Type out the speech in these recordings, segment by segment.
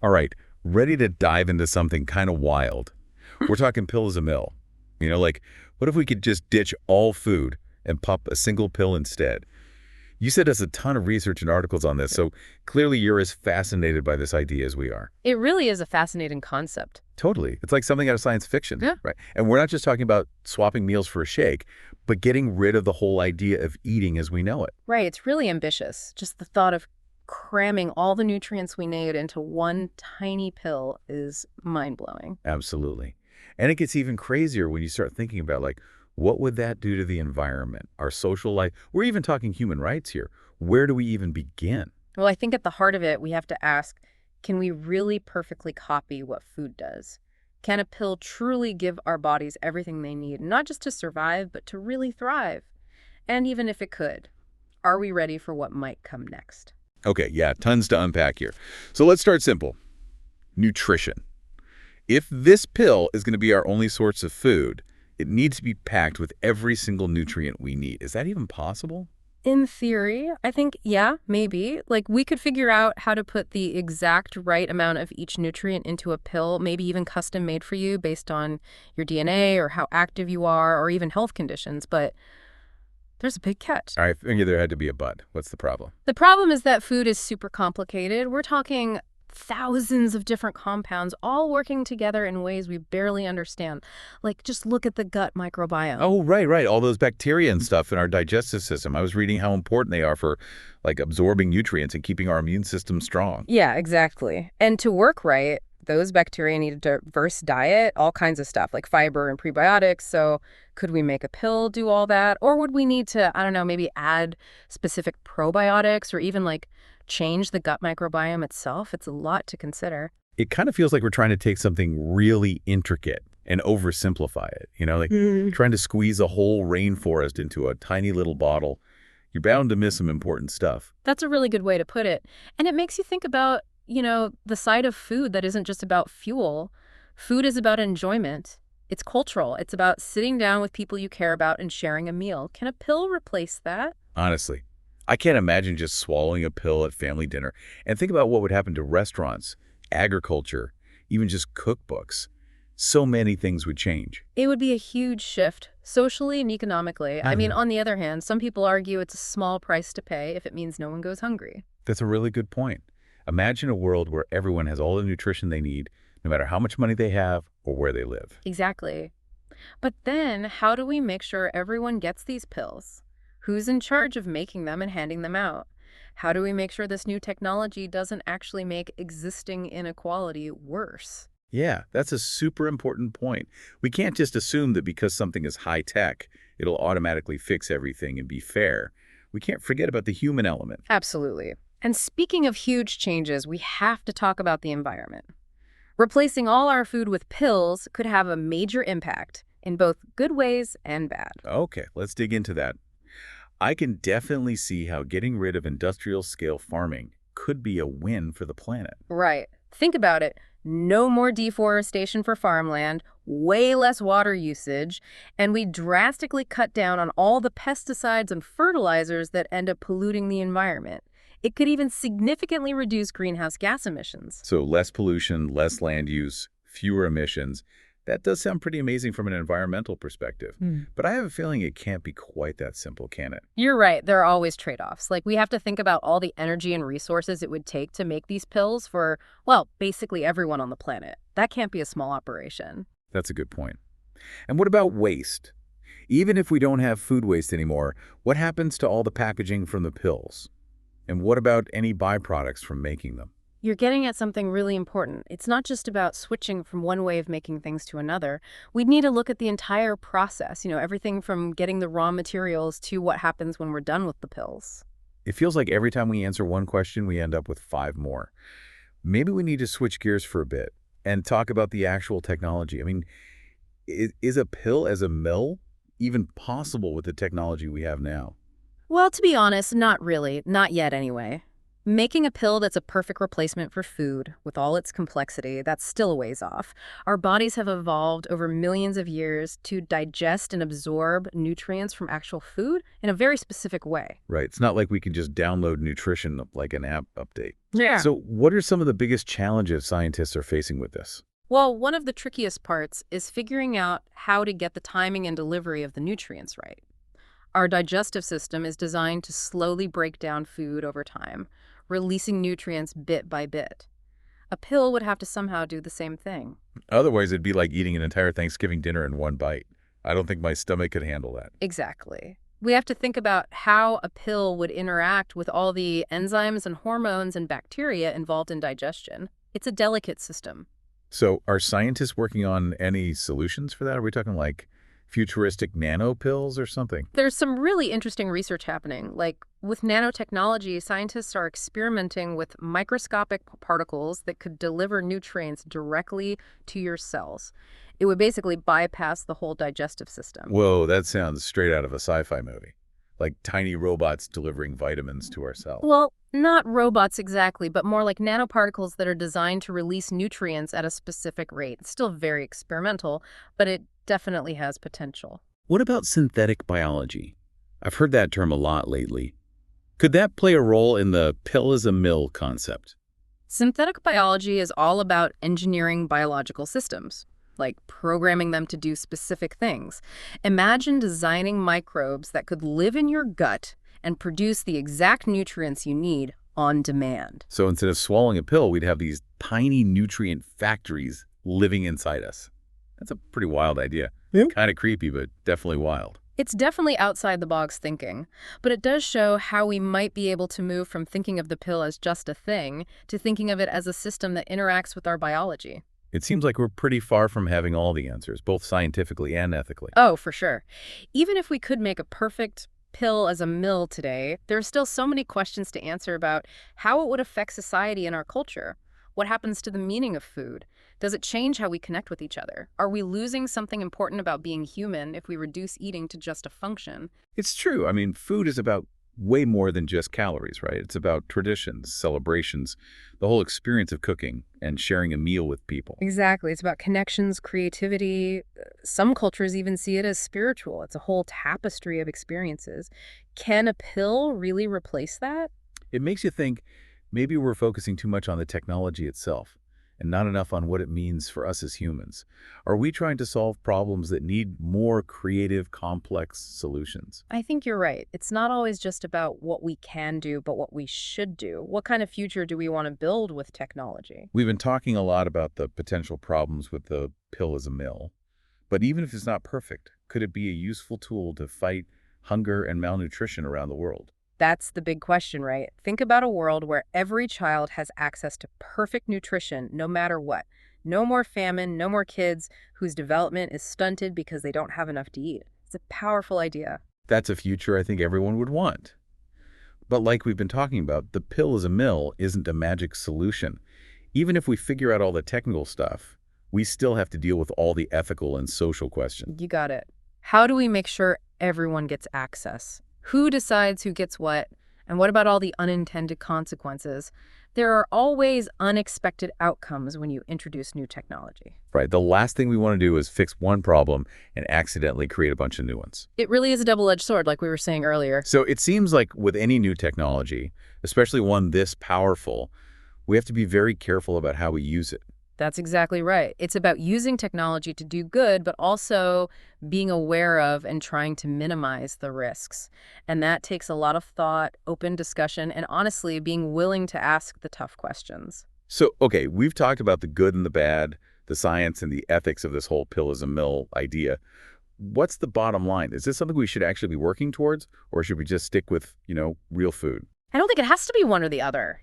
All right, ready to dive into something kind of wild. We're talking pill as a mill. Like, what if we could just ditch all food and pop a single pill instead? You said there's a ton of research and articles on this, so clearly you're as fascinated by this idea as we are. It really is a fascinating concept. Totally. It's like something out of science fiction. Yeah. Right. And we're not just talking about swapping meals for a shake, but getting rid of the whole idea of eating as we know it. Right. It's really ambitious. Just the thought of cramming all the nutrients we need into one tiny pill is mind-blowing. Absolutely. And it gets even crazier when you start thinking about, like, what would that do to the environment, our social life? We're even talking human rights here. Where do we even begin? Well, I think at the heart of it, we have to ask, can we really perfectly copy what food does? Can a pill truly give our bodies everything they need, not just to survive, but to really thrive? And even if it could, are we ready for what might come next? Okay, yeah, tons to unpack here. So let's start simple. Nutrition. If this pill is going to be our only source of food, it needs to be packed with every single nutrient we need. Is that even possible? In theory, I think, yeah, maybe. Like, we could figure out how to put the exact right amount of each nutrient into a pill, maybe even custom made for you based on your DNA or how active you are or even health conditions. But there's a big catch. I figured there had to be a but. What's the problem? The problem is that food is super complicated. We're talking thousands of different compounds all working together in ways we barely understand. Like, just look at the gut microbiome. Oh, right. All those bacteria and stuff in our digestive system. I was reading how important they are for, like, absorbing nutrients and keeping our immune system strong. Yeah, exactly. And to work right, those bacteria need a diverse diet, all kinds of stuff, like fiber and prebiotics. So could we make a pill do all that? Or would we need to, I don't know, maybe add specific probiotics or even, like, change the gut microbiome itself? It's a lot to consider. It kind of feels like we're trying to take something really intricate and oversimplify it, like trying to squeeze a whole rainforest into a tiny little bottle. You're bound to miss some important stuff. That's a really good way to put it. And it makes you think about, the side of food that isn't just about fuel. Food is about enjoyment. It's cultural. It's about sitting down with people you care about and sharing a meal. Can a pill replace that? Honestly, I can't imagine just swallowing a pill at family dinner. And think about what would happen to restaurants, agriculture, even just cookbooks. So many things would change. It would be a huge shift, socially and economically. I mean, on the other hand, some people argue it's a small price to pay if it means no one goes hungry. That's a really good point. Imagine a world where everyone has all the nutrition they need, no matter how much money they have or where they live. Exactly. But then, how do we make sure everyone gets these pills? Who's in charge of making them and handing them out? How do we make sure this new technology doesn't actually make existing inequality worse? Yeah, that's a super important point. We can't just assume that because something is high-tech, it'll automatically fix everything and be fair. We can't forget about the human element. Absolutely. And speaking of huge changes, we have to talk about the environment. Replacing all our food with pills could have a major impact in both good ways and bad. Okay, let's dig into that. I can definitely see how getting rid of industrial-scale farming could be a win for the planet. Right. Think about it. No more deforestation for farmland, way less water usage, and we drastically cut down on all the pesticides and fertilizers that end up polluting the environment. It could even significantly reduce greenhouse gas emissions. So less pollution, less land use, fewer emissions. That does sound pretty amazing from an environmental perspective. But I have a feeling it can't be quite that simple, can it? You're right. There are always trade-offs. Like, we have to think about all the energy and resources it would take to make these pills for, well, basically everyone on the planet. That can't be a small operation. That's a good point. And what about waste? Even if we don't have food waste anymore, what happens to all the packaging from the pills? And what about any byproducts from making them? You're getting at something really important. It's not just about switching from one way of making things to another. We need to look at the entire process, everything from getting the raw materials to what happens when we're done with the pills. It feels like every time we answer one question, we end up with 5 more. Maybe we need to switch gears for a bit and talk about the actual technology. I mean, is a pill as a mill even possible with the technology we have now? Well, to be honest, not really. Not yet, anyway. Making a pill that's a perfect replacement for food, with all its complexity, that's still a ways off. Our bodies have evolved over millions of years to digest and absorb nutrients from actual food in a very specific way. Right. It's not like we can just download nutrition like an app update. Yeah. So what are some of the biggest challenges scientists are facing with this? Well, one of the trickiest parts is figuring out how to get the timing and delivery of the nutrients right. Our digestive system is designed to slowly break down food over time, releasing nutrients bit by bit. A pill would have to somehow do the same thing. Otherwise, it'd be like eating an entire Thanksgiving dinner in one bite. I don't think my stomach could handle that. Exactly. We have to think about how a pill would interact with all the enzymes and hormones and bacteria involved in digestion. It's a delicate system. So are scientists working on any solutions for that? Are we talking like futuristic nano pills or something? There's some really interesting research happening. Like with nanotechnology, scientists are experimenting with microscopic particles that could deliver nutrients directly to your cells. It would basically bypass the whole digestive system. Whoa, that sounds straight out of a sci-fi movie. Like tiny robots delivering vitamins to our cells. Well, not robots exactly, but more like nanoparticles that are designed to release nutrients at a specific rate. It's still very experimental, but it definitely has potential. What about synthetic biology? I've heard that term a lot lately. Could that play a role in the pill as a mill concept? Synthetic biology is all about engineering biological systems, like programming them to do specific things. Imagine designing microbes that could live in your gut and produce the exact nutrients you need on demand. So instead of swallowing a pill, we'd have these tiny nutrient factories living inside us. That's a pretty wild idea. Yeah. Kind of creepy, but definitely wild. It's definitely outside the box thinking, but it does show how we might be able to move from thinking of the pill as just a thing to thinking of it as a system that interacts with our biology. It seems like we're pretty far from having all the answers, both scientifically and ethically. Oh, for sure. Even if we could make a perfect pill as a mill today, there are still so many questions to answer about how it would affect society and our culture. What happens to the meaning of food? Does it change how we connect with each other? Are we losing something important about being human if we reduce eating to just a function? It's true. I mean, food is about way more than just calories, right? It's about traditions, celebrations, the whole experience of cooking and sharing a meal with people. Exactly. It's about connections, creativity. Some cultures even see it as spiritual. It's a whole tapestry of experiences. Can a pill really replace that? It makes you think maybe we're focusing too much on the technology itself and not enough on what it means for us as humans. Are we trying to solve problems that need more creative, complex solutions? I think you're right. It's not always just about what we can do, but what we should do. What kind of future do we want to build with technology? We've been talking a lot about the potential problems with the pill as a mill, but even if it's not perfect, could it be a useful tool to fight hunger and malnutrition around the world? That's the big question, right? Think about a world where every child has access to perfect nutrition no matter what. No more famine, no more kids whose development is stunted because they don't have enough to eat. It's a powerful idea. That's a future I think everyone would want. But like we've been talking about, the pill as a mill isn't a magic solution. Even if we figure out all the technical stuff, we still have to deal with all the ethical and social questions. You got it. How do we make sure everyone gets access? Who decides who gets what? And what about all the unintended consequences? There are always unexpected outcomes when you introduce new technology. Right. The last thing we want to do is fix one problem and accidentally create a bunch of new ones. It really is a double-edged sword, like we were saying earlier. So it seems like with any new technology, especially one this powerful, we have to be very careful about how we use it. That's exactly right. It's about using technology to do good, but also being aware of and trying to minimize the risks. And that takes a lot of thought, open discussion, and honestly, being willing to ask the tough questions. So, okay, we've talked about the good and the bad, the science and the ethics of this whole pill as a mill idea. What's the bottom line? Is this something we should actually be working towards, or should we just stick with, real food? I don't think it has to be one or the other,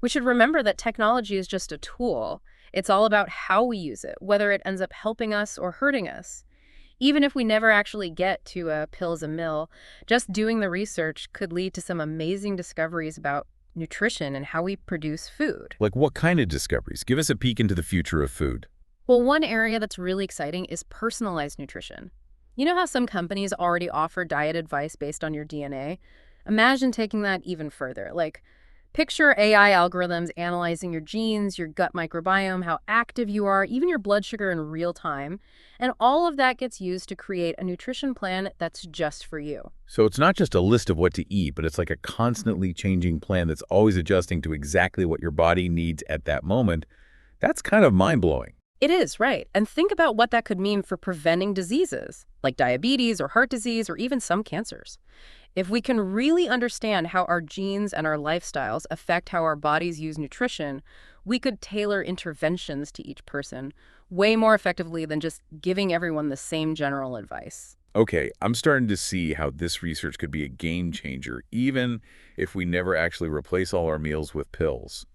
We should remember that technology is just a tool. It's all about how we use it, whether it ends up helping us or hurting us. Even if we never actually get to a pill as a mill, just doing the research could lead to some amazing discoveries about nutrition and how we produce food. Like what kind of discoveries? Give us a peek into the future of food. Well, one area that's really exciting is personalized nutrition. You know how some companies already offer diet advice based on your DNA? Imagine taking that even further, like Picture AI algorithms analyzing your genes, your gut microbiome, how active you are, even your blood sugar in real time. And all of that gets used to create a nutrition plan that's just for you. So it's not just a list of what to eat, but it's like a constantly changing plan that's always adjusting to exactly what your body needs at that moment. That's kind of mind-blowing. It is, right. And think about what that could mean for preventing diseases, like diabetes or heart disease or even some cancers. If we can really understand how our genes and our lifestyles affect how our bodies use nutrition, we could tailor interventions to each person way more effectively than just giving everyone the same general advice. Okay, I'm starting to see how this research could be a game changer, even if we never actually replace all our meals with pills.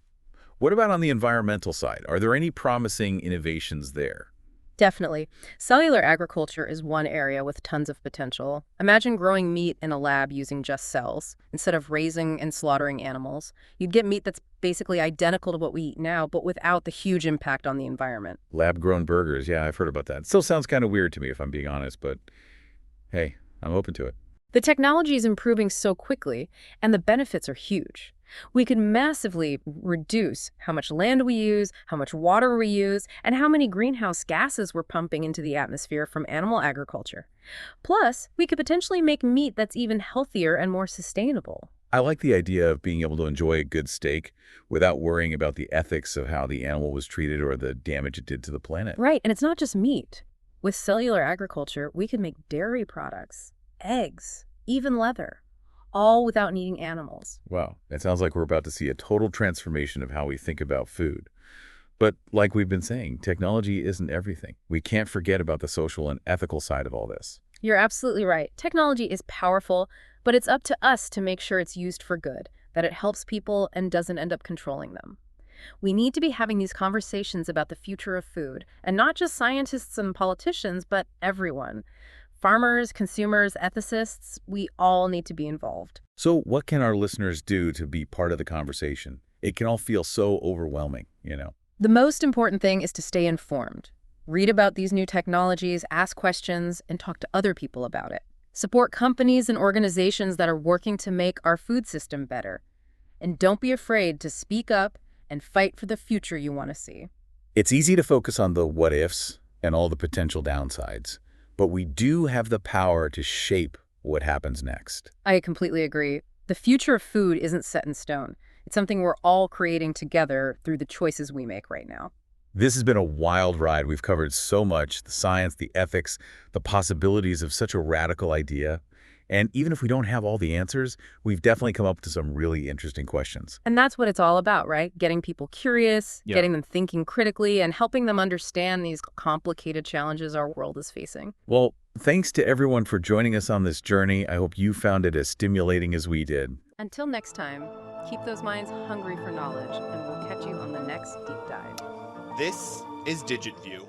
What about on the environmental side? Are there any promising innovations there? Definitely. Cellular agriculture is one area with tons of potential. Imagine growing meat in a lab using just cells. Instead of raising and slaughtering animals, you'd get meat that's basically identical to what we eat now, but without the huge impact on the environment. Lab-grown burgers, yeah, I've heard about that. It still sounds kind of weird to me, if I'm being honest, but hey, I'm open to it. The technology is improving so quickly, and the benefits are huge. We could massively reduce how much land we use, how much water we use, and how many greenhouse gases we're pumping into the atmosphere from animal agriculture. Plus, we could potentially make meat that's even healthier and more sustainable. I like the idea of being able to enjoy a good steak without worrying about the ethics of how the animal was treated or the damage it did to the planet. Right, and it's not just meat. With cellular agriculture, we could make dairy products, eggs, even leather, all without needing animals. Wow, it sounds like we're about to see a total transformation of how we think about food. But like we've been saying, technology isn't everything. We can't forget about the social and ethical side of all this. You're absolutely right. Technology is powerful, but it's up to us to make sure it's used for good, that it helps people and doesn't end up controlling them. We need to be having these conversations about the future of food, and not just scientists and politicians, but everyone. Farmers, consumers, ethicists, we all need to be involved. So what can our listeners do to be part of the conversation? It can all feel so overwhelming, you know. The most important thing is to stay informed. Read about these new technologies, ask questions, and talk to other people about it. Support companies and organizations that are working to make our food system better. And don't be afraid to speak up and fight for the future you want to see. It's easy to focus on the what-ifs and all the potential downsides, but we do have the power to shape what happens next. I completely agree. The future of food isn't set in stone. It's something we're all creating together through the choices we make right now. This has been a wild ride. We've covered so much, the science, the ethics, the possibilities of such a radical idea. And even if we don't have all the answers, we've definitely come up with some really interesting questions. And that's what it's all about, right? Getting people curious, getting them thinking critically, and helping them understand these complicated challenges our world is facing. Well, thanks to everyone for joining us on this journey. I hope you found it as stimulating as we did. Until next time, keep those minds hungry for knowledge, and we'll catch you on the next deep dive. This is DigitView.